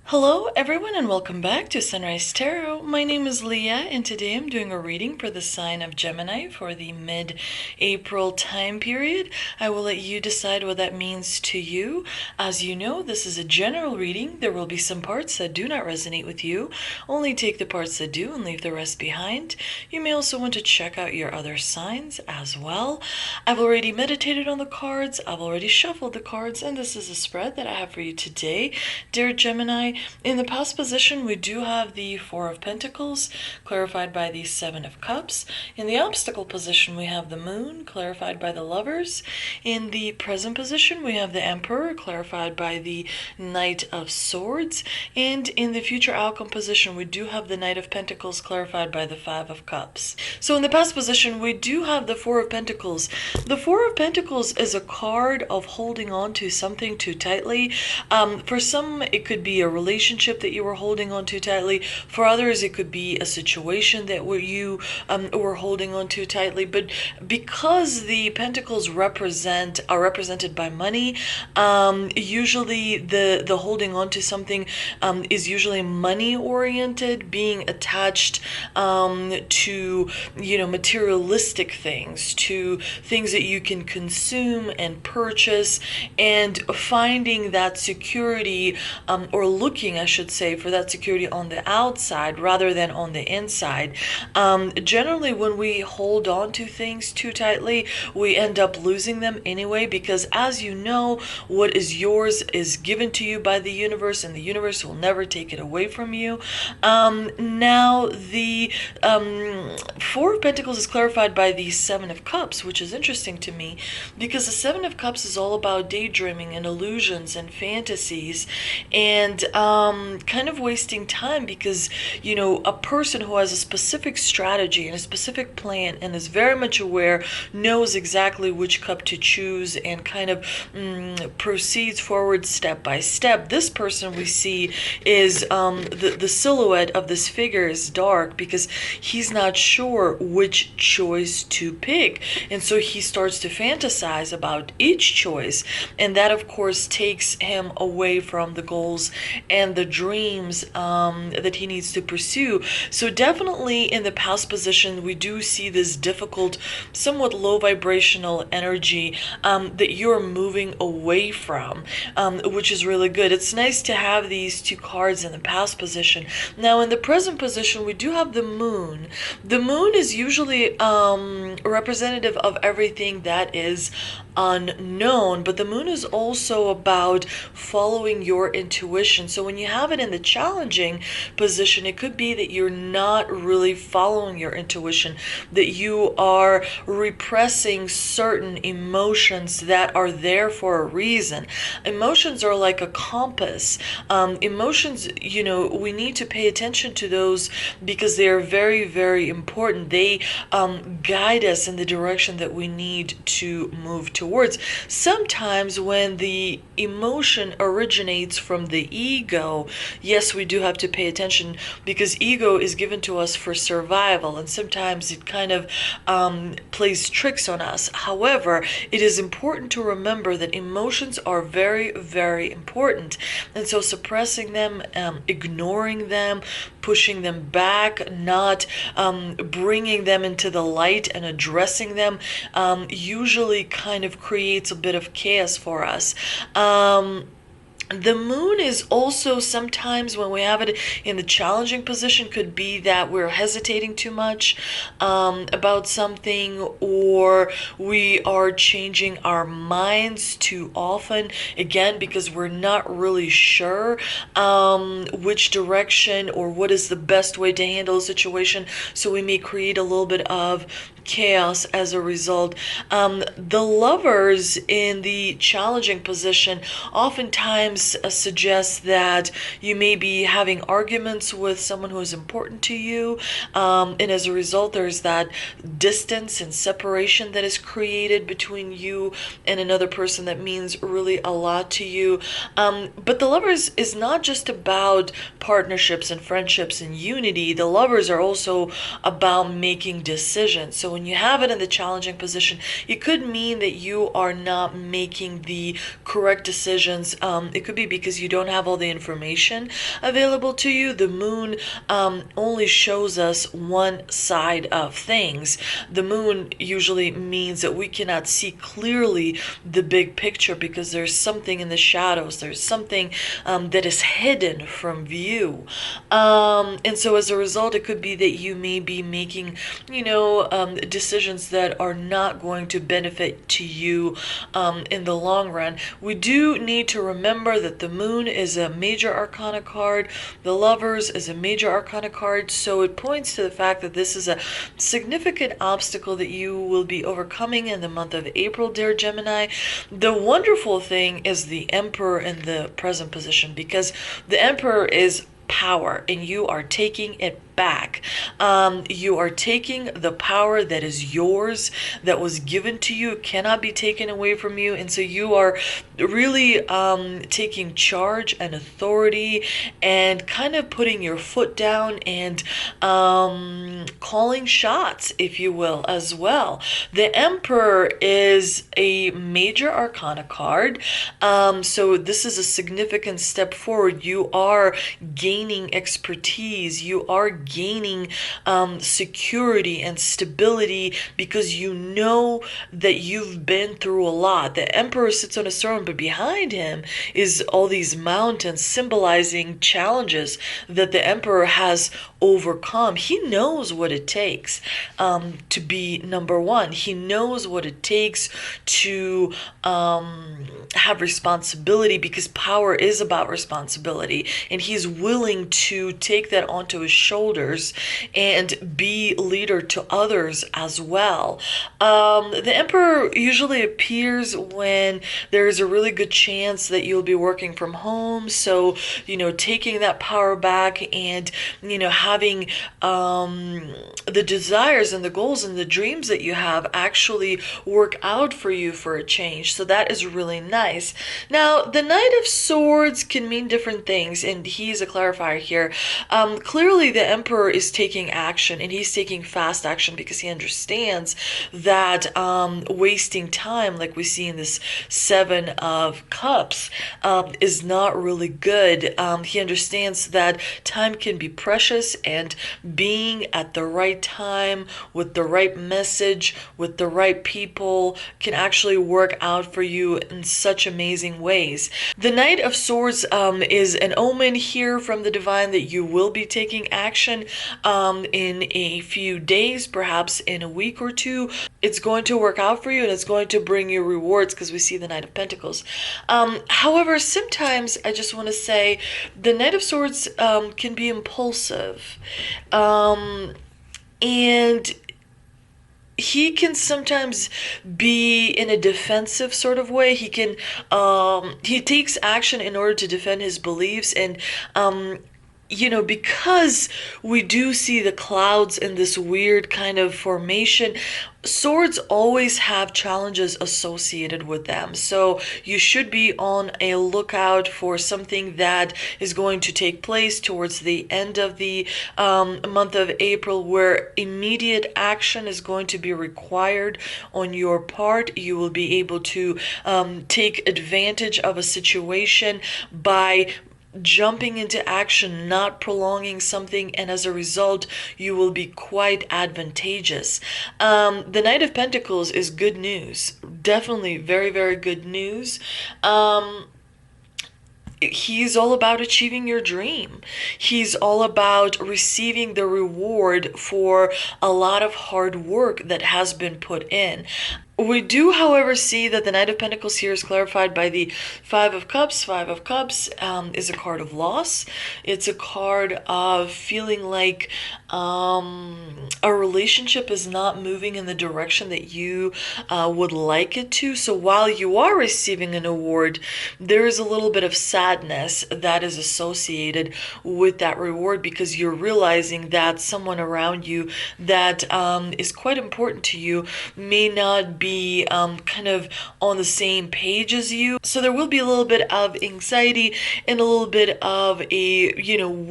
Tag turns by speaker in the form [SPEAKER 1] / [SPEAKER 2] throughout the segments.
[SPEAKER 1] Hello everyone and welcome back to Sunrise Tarot. My name is Leah and today I'm doing a reading for the sign of Gemini for the mid-April time period. I will let you decide what that means to you. As you know, this is a general reading. There will be some parts that do not resonate with you. Only take the parts that do and leave the rest behind. You may also want to check out your other signs as well. I've already meditated on the cards, I've already shuffled the cards, and this is a spread that I have for you today. Dear Gemini, in the past position, we do have the Four of Pentacles, clarified by the Seven of Cups. In the obstacle position, we have the Moon, clarified by the Lovers. In the present position, we have the Emperor, clarified by the Knight of Swords. And in the future outcome position, we do have the Knight of Pentacles, clarified by the Five of Cups. So in the past position, we do have the Four of Pentacles. The Four of Pentacles is a card of holding on to something too tightly. For some, it could be a relationship that you were holding on too tightly. For others, it could be a situation that you were holding on too tightly. But because the pentacles are represented by money, usually the holding on to something is usually money oriented, being attached to materialistic things, to things that you can consume and purchase, and finding that security or looking, I should say, for that security on the outside rather than on the inside. Generally, when we hold on to things too tightly, we end up losing them anyway, because as you know, what is yours is given to you by the universe, and the universe will never take it away from you. Now, the Four of Pentacles is clarified by the Seven of Cups, which is interesting to me, because the Seven of Cups is all about daydreaming and illusions and fantasies, and kind of wasting time, because a person who has a specific strategy and a specific plan and is very much aware knows exactly which cup to choose and kind of proceeds forward step by step. This person we see is the silhouette of this figure is dark because he's not sure which choice to pick, and so he starts to fantasize about each choice, and that of course takes him away from the goals and the dreams that he needs to pursue. So definitely in the past position, we do see this difficult, somewhat low vibrational energy that you're moving away from, which is really good. It's nice to have these two cards in the past position. Now in the present position, we do have the Moon. The Moon is usually representative of everything that is unknown, but the Moon is also about following your intuition. So when you have it in the challenging position, it could be that you're not really following your intuition, that you are repressing certain emotions that are there for a reason. Emotions are like a compass. Emotions, we need to pay attention to those because they are very, very important. They guide us in the direction that we need to move towards. Sometimes when the emotion originates from the ego, yes, we do have to pay attention, because ego is given to us for survival, and sometimes it kind of plays tricks on us. However, it is important to remember that emotions are very, very important, and so suppressing them, ignoring them, pushing them back, not bringing them into the light and addressing them usually kind of creates a bit of chaos for us. The Moon is also sometimes, when we have it in the challenging position, could be that we're hesitating too much about something, or we are changing our minds too often, again, because we're not really sure which direction or what is the best way to handle a situation. So we may create a little bit of chaos as a result. The Lovers in the challenging position oftentimes suggest that you may be having arguments with someone who is important to you, and as a result there's that distance and separation that is created between you and another person that means really a lot to you. But the Lovers is not just about partnerships and friendships and unity. The Lovers are also about making decisions. So when you have it in the challenging position, it could mean that you are not making the correct decisions. It could be because you don't have all the information available to you. The moon only shows us one side of things. The moon usually means that we cannot see clearly the big picture because there's something in the shadows. There's something that is hidden from view. And so as a result, it could be that you may be making, decisions that are not going to benefit to you in the long run. We do need to remember that the moon is a major arcana card. The Lovers is a major arcana card. So it points to the fact that this is a significant obstacle that you will be overcoming in the month of April, dear Gemini. The wonderful thing is the Emperor in the present position, because the Emperor is power and you are taking it back. You are taking the power that is yours, that was given to you. It cannot be taken away from you. And so you are really taking charge and authority and kind of putting your foot down and calling shots, if you will, as well. The Emperor is a major arcana card. So this is a significant step forward. You are gaining expertise. You are gaining security and stability because you know that you've been through a lot. The Emperor sits on a throne, but behind him is all these mountains symbolizing challenges that the Emperor has overcome. He knows what it takes to be number one. He knows what it takes to have responsibility, because power is about responsibility, and he's willing to take that onto his shoulders and be leader to others as well. The Emperor usually appears when there's a really good chance that you'll be working from home. So, taking that power back and, having the desires and the goals and the dreams that you have actually work out for you for a change. So that is really nice. Now, the Knight of Swords can mean different things, and he's a clarifier here. Clearly, the Emperor is taking action, and he's taking fast action because he understands that wasting time, like we see in this Seven of Cups, is not really good. He understands that time can be precious, and being at the right time with the right message, with the right people, can actually work out for you in such amazing ways. The Knight of Swords is an omen here from the divine that you will be taking action in a few days, perhaps in a week or two. It's going to work out for you, and it's going to bring you rewards, because we see the Knight of Pentacles. However, sometimes I just want to say the Knight of Swords can be impulsive, and he can sometimes be in a defensive sort of way. He can he takes action in order to defend his beliefs, and because we do see the clouds in this weird kind of formation, swords always have challenges associated with them. So you should be on a lookout for something that is going to take place towards the end of the month of April, where immediate action is going to be required on your part. You will be able to take advantage of a situation by jumping into action, not prolonging something, and as a result, you will be quite advantageous. The Knight of Pentacles is good news. Definitely very, very good news. He's all about achieving your dream. He's all about receiving the reward for a lot of hard work that has been put in. We do, however, see that the Knight of Pentacles here is clarified by the Five of Cups. Five of Cups is a card of loss. It's a card of feeling like a relationship is not moving in the direction that you would like it to. So while you are receiving an award, there is a little bit of sadness that is associated with that reward, because you're realizing that someone around you that is quite important to you may not be be kind of on the same page as you. So there will be a little bit of anxiety and a little bit of a,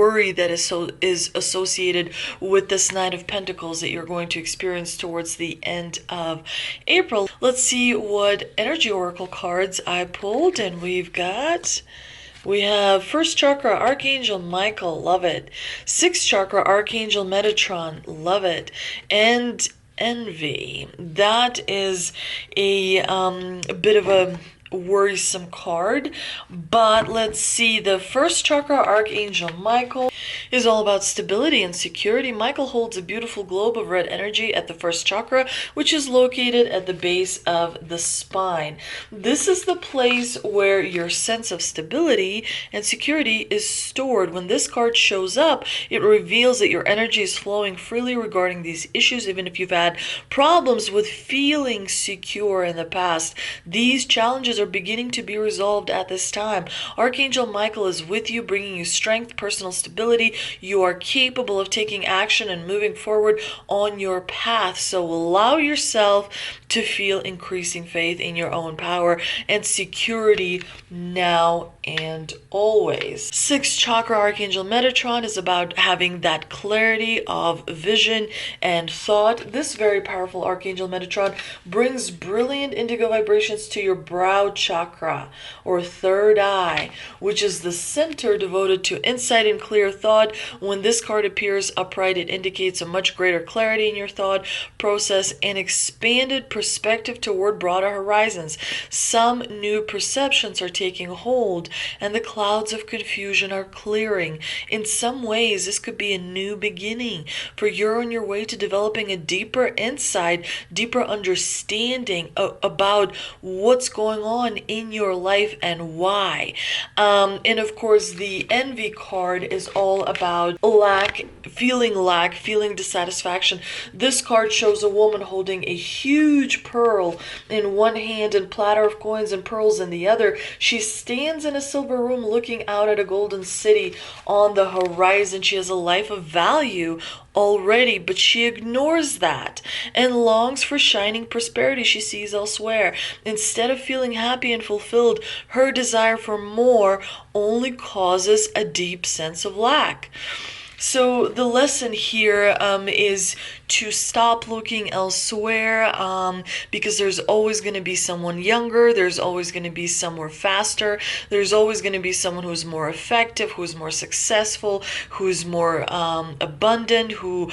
[SPEAKER 1] worry that is associated with this Nine of Pentacles that you're going to experience towards the end of April. Let's see what energy oracle cards I pulled, and we have first chakra, Archangel Michael, love it. Sixth chakra, Archangel Metatron, love it. And envy. That is a bit of a worrisome card, but let's see. The first chakra, Archangel Michael, is all about stability and security. Michael holds a beautiful globe of red energy at the first chakra, which is located at the base of the spine. This is the place where your sense of stability and security is stored. When this card shows up, it reveals that your energy is flowing freely regarding these issues. Even if you've had problems with feeling secure in the past, these challenges are beginning to be resolved at this time. Archangel Michael is with you, bringing you strength, personal stability. You are capable of taking action and moving forward on your path. So allow yourself to feel increasing faith in your own power and security now and always. Sixth chakra, Archangel Metatron, is about having that clarity of vision and thought. This very powerful Archangel Metatron brings brilliant indigo vibrations to your brow chakra, or third eye, which is the center devoted to insight and clear thought. When this card appears upright, it indicates a much greater clarity in your thought process and expanded perspective toward broader horizons. Some new perceptions are taking hold, and the clouds of confusion are clearing. In some ways, this could be a new beginning, for you're on your way to developing a deeper insight, deeper understanding about what's going on in your life and why. And of course, the envy card is all about feeling dissatisfaction. This card shows a woman holding a huge pearl in one hand and platter of coins and pearls in the other. She stands in a silver room looking out at a golden city on the horizon. She has a life of value already, but she ignores that and longs for shining prosperity she sees elsewhere. Instead of feeling happy and fulfilled, her desire for more only causes a deep sense of lack. So the lesson here is to stop looking elsewhere, because there's always going to be someone younger, there's always going to be somewhere faster, there's always going to be someone who's more effective, who's more successful, who's more abundant, who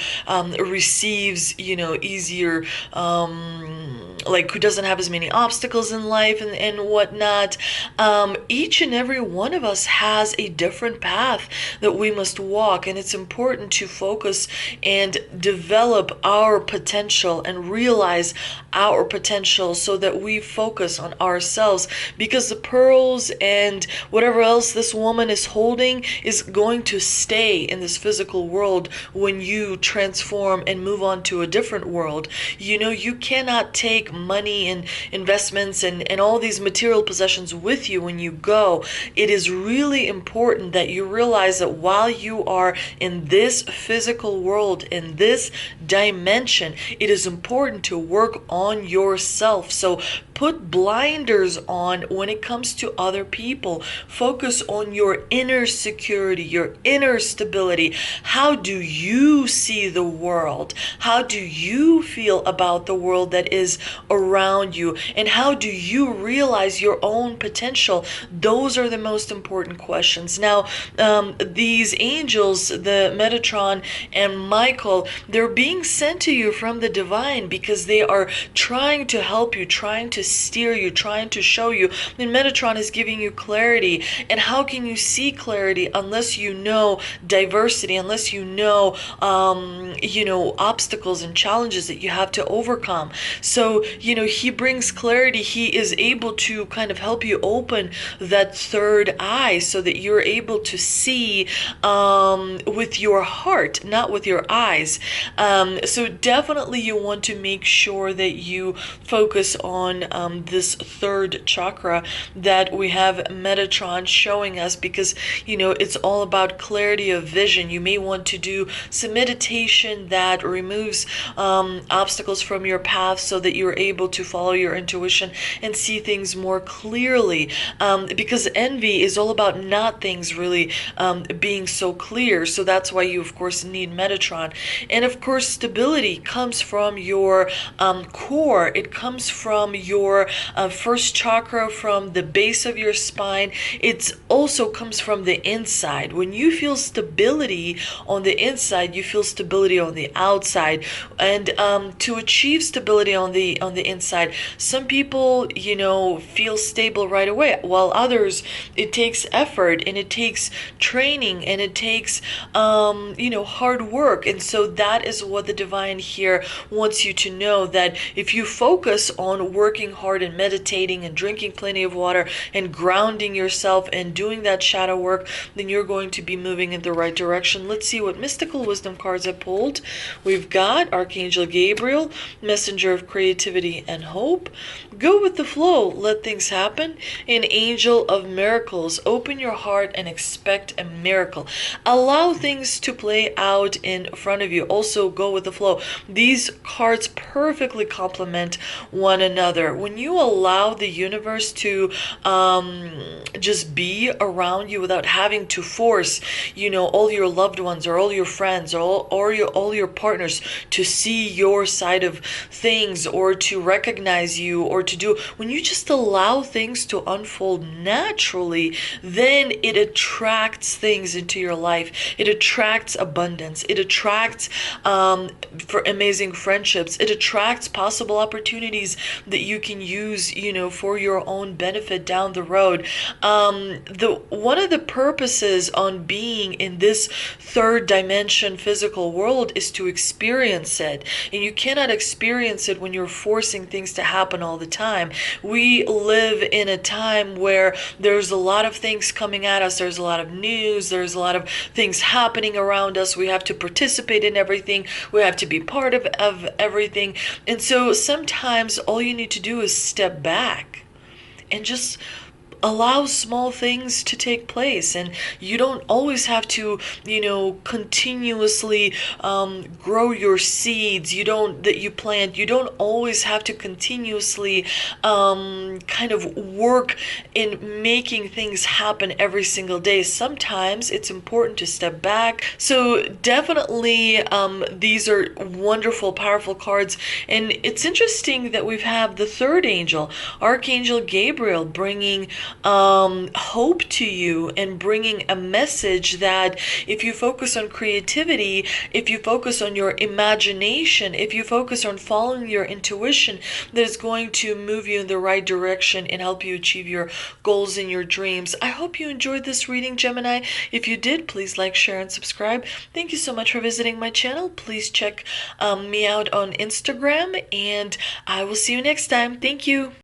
[SPEAKER 1] receives, easier, who doesn't have as many obstacles in life and whatnot. Each and every one of us has a different path that we must walk, and it's important to focus and develop our potential and realize our potential so that we focus on ourselves, because the pearls and whatever else this woman is holding is going to stay in this physical world when you transform and move on to a different world. You cannot take money and investments and all these material possessions with you when you go. It is really important that you realize that while you are in this physical world, in this dimension, it is important to work on yourself. So put blinders on when it comes to other people. Focus on your inner security, your inner stability. How do you see the world? How do you feel about the world that is around you? And how do you realize your own potential? Those are the most important questions. Now, these angels, the Metatron and Michael, they're being sent to you from the divine because they are trying to help you, trying to steer you, trying to show you. And Metatron is giving you clarity. And how can you see clarity unless you know diversity, unless you know, obstacles and challenges that you have to overcome? So, he brings clarity. He is able to kind of help you open that third eye so that you're able to see with with your heart, not with your eyes. So definitely you want to make sure that you focus on this third chakra that we have Metatron showing us, because it's all about clarity of vision. You may want to do some meditation that removes obstacles from your path so that you're able to follow your intuition and see things more clearly, because envy is all about not things really being so clear. So that's why you of course need Metatron. And of course stability comes from your core. It comes from your first chakra, from the base of your spine. It also comes from the inside. When you feel stability on the inside, you feel stability on the outside. And to achieve stability on the inside, some people feel stable right away, while others, it takes effort and it takes training and it takes hard work. And so that is what the divine here wants you to know, that if you focus on working hard and meditating and drinking plenty of water and grounding yourself and doing that shadow work, then you're going to be moving in the right direction. Let's see what mystical wisdom cards I pulled. We've got Archangel Gabriel, messenger of creativity and hope. Go with the flow, let things happen. An angel of miracles, open your heart and expect a miracle. Allow things to play out in front of you. Also go with the flow. These cards perfectly complement one another. When you allow the universe to just be around you without having to force all your loved ones or all your friends or all your partners to see your side of things or to recognize you or to do, when you just allow things to unfold naturally, then it attracts things into your life. It attracts abundance. It attracts for amazing friendships. It attracts possible opportunities that you can use for your own benefit down the road. One of the purposes on being in this third dimension physical world is to experience it, and you cannot experience it when you're forcing things to happen all the time. We live in a time where there's a lot of things coming at us. There's a lot of news. There's a lot of things happening around us. We have to participate in everything. We have to be part of everything. And so sometimes all you need to do is step back and just allow small things to take place. And you don't always have to continuously grow your seeds that you plant. You don't always have to continuously kind of work in making things happen every single day. Sometimes it's important to step back. So definitely these are wonderful, powerful cards. And it's interesting that we've had the third angel, Archangel Gabriel, bringing hope to you and bringing a message that if you focus on creativity, if you focus on your imagination, if you focus on following your intuition, that is going to move you in the right direction and help you achieve your goals and your dreams. I hope you enjoyed this reading, Gemini. If you did, please like, share, and subscribe. Thank you so much for visiting my channel. Please check me out on Instagram, and I will see you next time. Thank you.